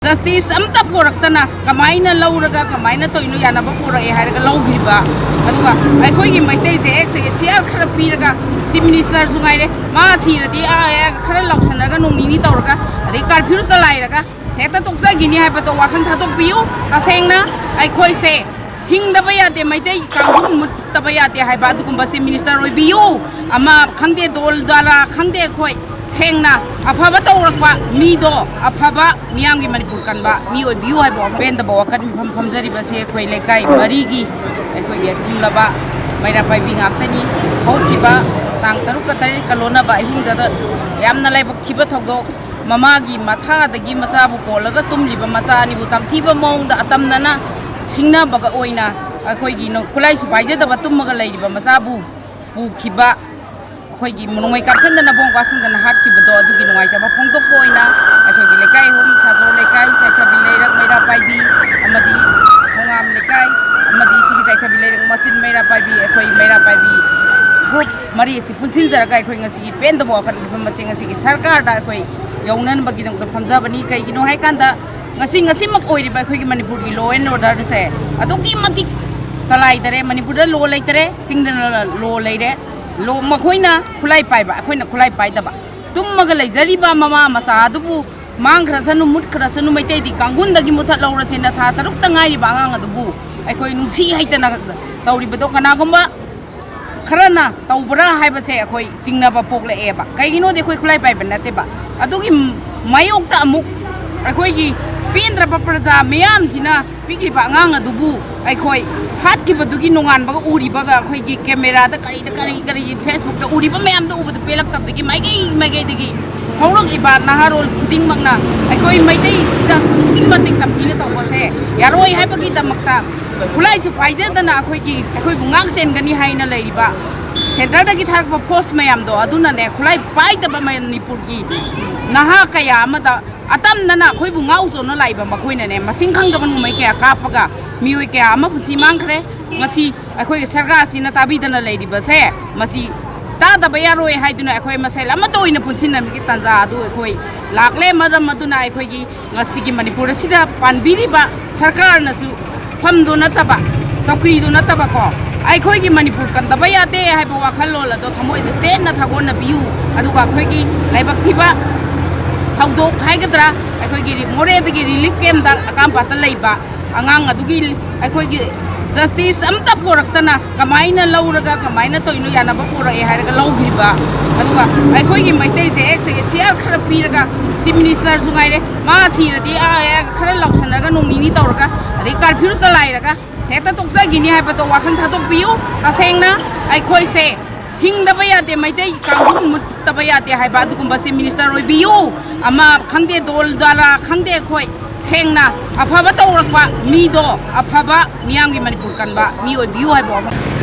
justice अमता पोरक्तना कमाइना लौरगा कमाइना तोइनो यानाबा पोरए हायरगा लौगिबा अदुगा अखोइगी Meitei जे एक से सियार खरा पीरगा चीफ मिनिस्टर सुगाइरे मा सिरदी खरा लौसनरगा नोंनिनी तौरगा अदि कर्फ्यू चलाइरगा हेता तोक्सा गिनी हायबतो वाखन थादोक पियु तसेंगना अखोइसे हिंगदबा यादे मैतै कांगुन मुत्तबा यादे हायबा अदुगुंबा चीफ मिनिस्टर ओइबियु अमा खंगदे दोल दाला खंगदे अखोइ सेंगना अफबा तौरक्पा मीदो अफबा मियामगी मणिपुर कनबा मी ओइबियु हायबो बेंदबो वकन फमजरिबसे अखोइ लेकाई मरीगी अखोइ यदुलबा मैरा पाइबी ngaktani हौखिबा तांग तरुक तरे कलोनबा हिंगदा यामना लाइबक थिबा थौदो ममागी माथादगी मचाबु कोलगा तुमलिबा मचानिबु तामथिबा मोंगदा अतमनना सिंगनाबगा ओइना अखोइगी नो खुलाइसु पाइजदबा तुमगा लैरिबा मचाबु पुखिबा अखोइगी नोंमै कापसनदना बोंग कासनदना हाटखिबदो अदुगी नोंगाइतबा फोंदोकपो ओइना अखोइगी लेकाई होम साजो लेकाई साइथाबि लेरक मैरा पाइबी अमदी थोंगाम लेकाई अमदी सिगी साइथाबि लेरक मचिन मैरा पाइबी अखोइ मैरा पाइबी ग्रुप मरी सि पुनसिनजरगा अखोइ ngasi पेंदबो अखन फमसे ngasi सरकार दा अखोइ यौननबगी दंग फमजाबनी कैगिनो हाइकांदा ngasi मक ओइरिबा अखोइगी मणिपुर की लॉ एंड ऑर्डर से अदुगी मति तलाइदरे मणिपुर दा लॉ लेतरे तिंगदना लॉ लेरे लो मखोइना खुलाई पाइबा अखोइना खुलाई पाइदबा तुमगा लेजरिबा ममा मचा अदुबु मांगखरसनु मुटखरसनु मैतैदि कांगुनदगी मुथत लौरसेना था तरुक तंगाइरिबा आंगांग अदुबु अखोइ नुंसी हाइतना तौरिबदो कनागुंबा खरना तौबरा हाइबसे अखोइ चिंगनाबा पोकलेएबा कैगिनो दे अखोइ खुलाई पाइबा नतेबा अदुगी मायोक्ता अमुक अखोइगी पेंद्रबा प्रजा मयामसिना पिग्लिबा आंगांग अदुबु अखोइ हाटखिबदुगी नोंगानबगा उरिबगा अखोइगी कैमरादा करी फेसबुक दा उरिबा मयामदा उबदा पेलक्तबदगी माइगैदगी हौरगिबा नाहारोल खुदिंगमकना अखोइ मैतै सिदा इमतिक तपकिना तौबसे यारोइ हाइबगी दमक्ता खुलाइसु पाइजदना अखोइबु ngang हाइना लैरिबा सेंटरदगी थारकबा फोर्स मयामदो अदुनाने खुलाई पाइदबा मणिपुरगी नहा कया अमदा अतमनना अखोइबु ngausona लाइबा मखोइनाने मसिंग खंगबन नुमै कया कापगा मियोइ कया अमा पुसी मांखरे ngasi अखोइ सरकार सिना ताबिदना लैरिबसे मसी तादबा यारोइ हाइदुना अखोइ मसेल अमा तोइना पुनसिनमिगी तंजा अदु अखोइ लाक्ले मरम मदुना अखोइगी ngasiगी मणिपुर सिदा पानबिरिबा सरकारनसु फमदो नतबा चौकीदो नतबा को अखोइगी मणिपुर कंदबा यादे हाइबा वाखलोल अदो थमोइदे सेना थागोना बियु अदुगा अखोइगी लाइबक थिबा थौदोक हाइगद्रा अखोइगी मोरेदगी रिलीफ कैम्प दा अकामपाता लैबा आंगांग अदुगी अखोइगी जस्टिस अमता पोरक्तना कमाइना लौरगा कमाइना तोइनो यानाबा पोरए हायरगा लौगिबा अदुगा अखोइगी मैतै जे एक से सियार खरा पीरगा चीफ मिनिस्टर सुगाइरे मा सिरदी खरा लौसनरगा नोंनिनी तौरगा अदि कर्फ्यू चलाइरगा हेता तोक्सा गिनी हायबतो वाखन थादोक पियु तसेंगना अखोइसे हिंगदबा यादे मैतै कांगुन मुत्तबा यादे हायबा अदुगुंबा चीफ मिनिस्टर ओइबियु अमा खंगदे दोल दाला खंगदे अखोइ सेंगना अफबा तौरक्पा मीदो अफबा मियामगी मणिपुर कनबा मी ओइबियु हायबो